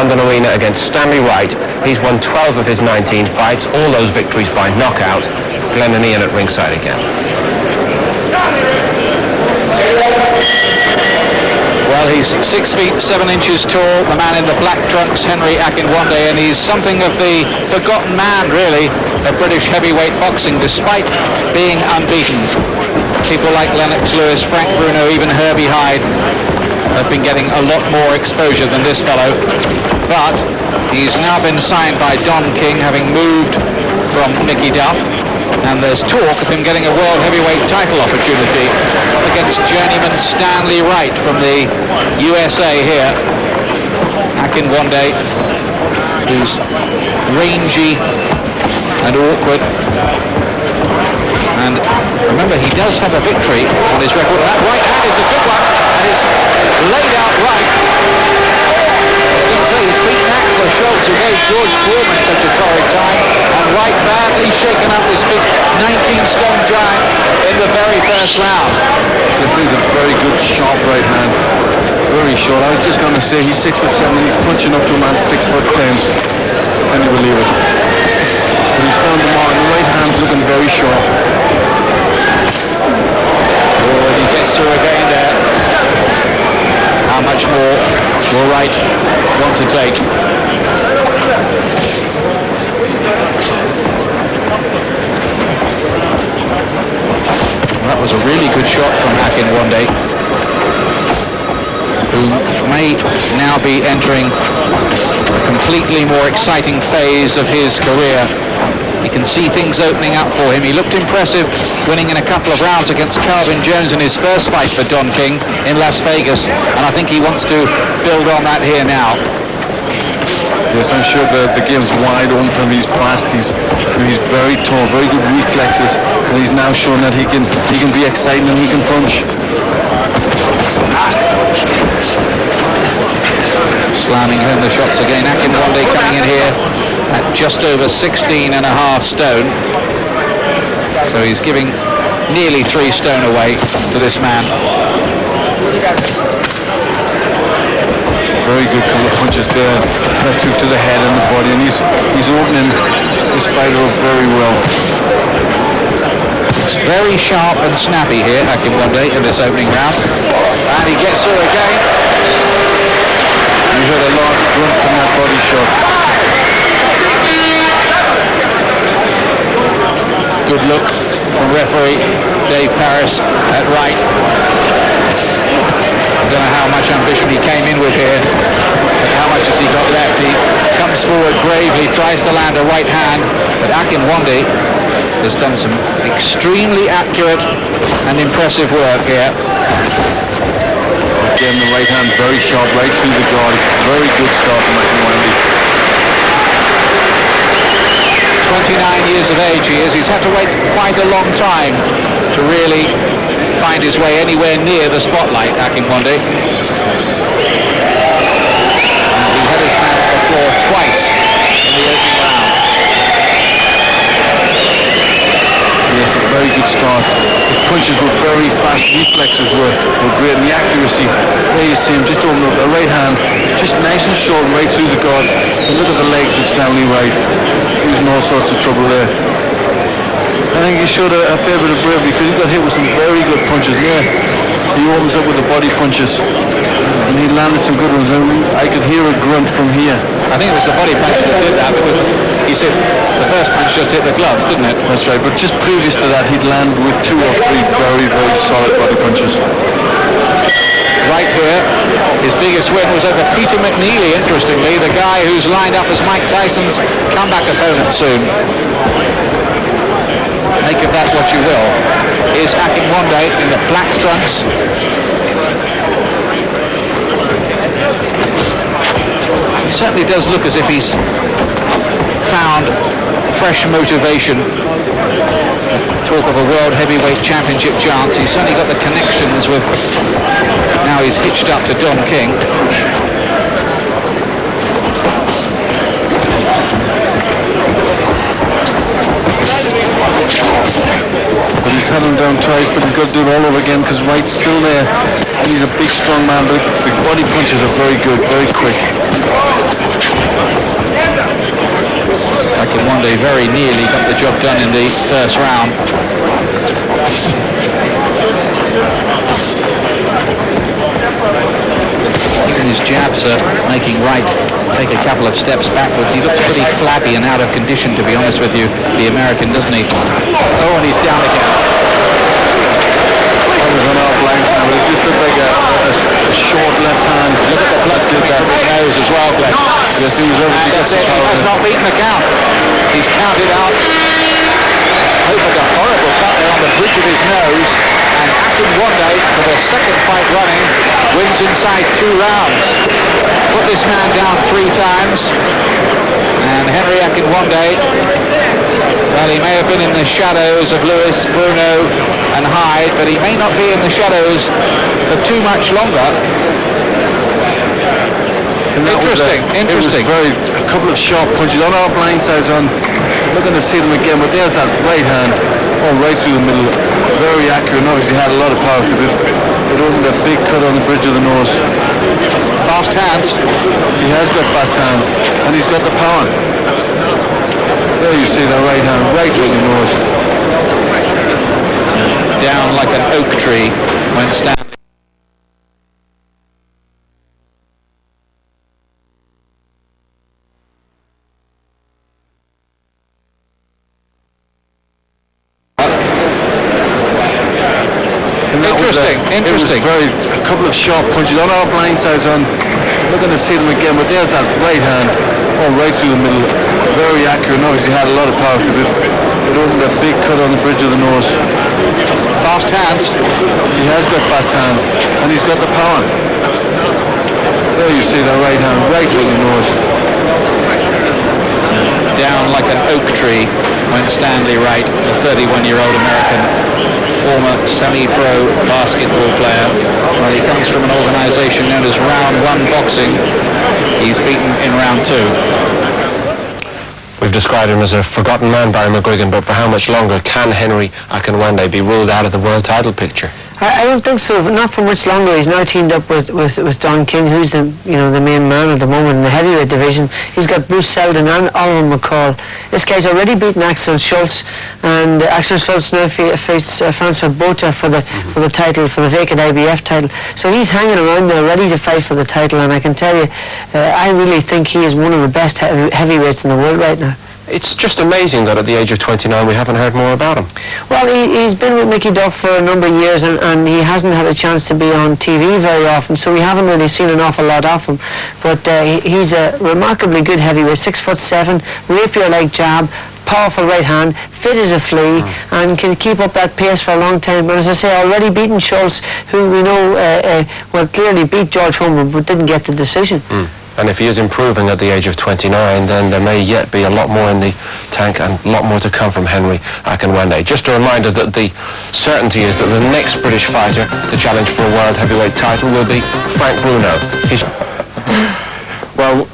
London Arena against Stanley Wright. He's won 12 of his 19 fights, all those victories by knockout. Glenn and Ian at ringside again. Well, he's 6 feet 7 inches tall, the man in the black trunks, Henry Akinwande, and he's something of the forgotten man, really, of British heavyweight boxing, despite being unbeaten. People like Lennox Lewis, Frank Bruno, even Herbie Hyde have been getting a lot more exposure than this fellow. But he's now been signed by Don King, having moved from Mickey Duff. And there's talk of him getting a world heavyweight title opportunity against journeyman Stanley Wright from the USA here. Akinwande, who's rangy and awkward. And remember, he does have a victory on his record. That right hand is a good one, and it's laid out right. I was going to say, he's beaten Axel Schultz, who gave George Foreman such a torrid time, and Wright badly shaken up this big 19-stone giant in the very first round. This is a very good, sharp right hand. Very short. I was just going to say he's 6'7" and he's punching up to a man 6'10". Can you believe it? But he's found the mark. The right hand's looking very sharp. Oh, and he gets through again there. How much more will Wright want to take? That was a really good shot from Akinwande, who may now be entering a completely more exciting phase of his career. You can see things opening up for him. He looked impressive, winning in a couple of rounds against Calvin Jones in his first fight for Don King in Las Vegas, and I think he wants to build on that here now. Yes, I'm sure the game's wide open from his past. He's very tall, very good reflexes, and he's now shown that he can be exciting and he can punch. Slamming home the shots again. Akinwande coming in here at just over 16.5 stone. So he's giving nearly 3 stone away to this man. Very good couple of punches there. Left hook to the head and the body, and he's opening this fighter up very well. It's very sharp and snappy here, Akinwande, in this opening round. And he gets through again. You heard a large grunt from that body shot. Good look from referee Dave Paris at Wright. I don't know how much ambition he came in with here, but how much has he got left? He comes forward bravely, tries to land a right hand, but Akinwande has done some extremely accurate and impressive work here. Again, the right hand very sharp, right through the guard. Very good start from Akinwande. 29 years of age he is. He's had to wait quite a long time to really find his way anywhere near the spotlight, Akinwande. And he had his man on the floor twice in the opening round. Yes, a very good start. His punches were very fast, reflexes were great, and the accuracy, there you see him just open up the right hand, just nice and short right through the guard. And look at the legs of Stanley Wright. He was in all sorts of trouble there. I think he showed a fair bit of bravery because he got hit with some very good punches there. He opens up with the body punches, and he landed some good ones. I could hear a grunt from here. I think it was the body punch that did that, because he said the first punch just hit the gloves, didn't it? That's right, but just previous to that, he'd land with 2 or 3 very, very solid body punches. Right here, his biggest win was over Peter McNeely, interestingly, the guy who's lined up as Mike Tyson's comeback opponent soon. Make of that what you will. Here's Akinwande in the black trunks. He certainly does look as if he's found fresh motivation. Talk of a World Heavyweight Championship chance. He's certainly got the connections with... Now he's hitched up to Don King. But he's had him down twice, but he's got to do it all over again because Wright's still there. And he's a big, strong man, but the body punches are very good, very quick. Akinwande very nearly got the job done in the first round. Even his jabs are making Wright take a couple of steps backwards. He looks pretty flabby and out of condition, to be honest with you, the American, doesn't he? Oh, and he's down again. On our blanks now, but it just looked like a short left hand. Look at the blood dip out of his nose as well, Glenn. Yes, he was over. And that's it, he has not beaten the count. He's counted out. He's opened a horrible cut there on the bridge of his nose. And Akinwande, for the second fight running, wins inside 2 rounds. Put this man down 3 times. And Henry Akinwande, well, he may have been in the shadows of Lewis, Bruno and Hyde, but he may not be in the shadows for too much longer. Interesting. It was a couple of sharp punches on our blind sides. On looking to see them again, but there's that right hand, right through the middle, very accurate. And obviously had a lot of power because it opened a big cut on the bridge of the nose. Fast hands. He has got fast hands, and he's got the power. There you see that right hand, right through the nose. Down like an oak tree when Stanley. Interesting. It was a couple of sharp punches on our blind sides. On looking to see them again, but there's that right hand, right through the middle, very accurate. And obviously had a lot of power because it opened a big cut on the bridge of the nose. Fast hands. He has got fast hands, and he's got the power. There you see that right hand, right through the nose. Down like an oak tree when Stanley Wright, the 31-year-old American, former semi-pro basketball player. Well, he comes from an organization known as Round 1 Boxing. He's beaten in round 2. We've described him as a forgotten man, Barry McGuigan, but for how much longer can Henry Akinwande be ruled out of the world title picture? I don't think so. Not for much longer. He's now teamed up with Don King, who's the main man at the moment in the heavyweight division. He's got Bruce Seldon and Oliver McCall. This guy's already beaten Axel Schultz, and Axel Schultz now fights Francois Botha for the title, for the vacant IBF title. So he's hanging around there, ready to fight for the title. And I can tell you, I really think he is one of the best heavyweights in the world right now. It's just amazing that at the age of 29 we haven't heard more about him. Well, he's been with Mickey Duff for a number of years, and he hasn't had a chance to be on TV very often, so we haven't really seen an awful lot of him. But he's a remarkably good heavyweight, 6'7", rapier-like jab, powerful right hand, fit as a flea, and can keep up that pace for a long time. But as I say, already beaten Schultz, who we know clearly beat George Homer, but didn't get the decision. And if he is improving at the age of 29, then there may yet be a lot more in the tank and a lot more to come from Henry Akinwande. Just a reminder that the certainty is that the next British fighter to challenge for a world heavyweight title will be Frank Bruno. Well, as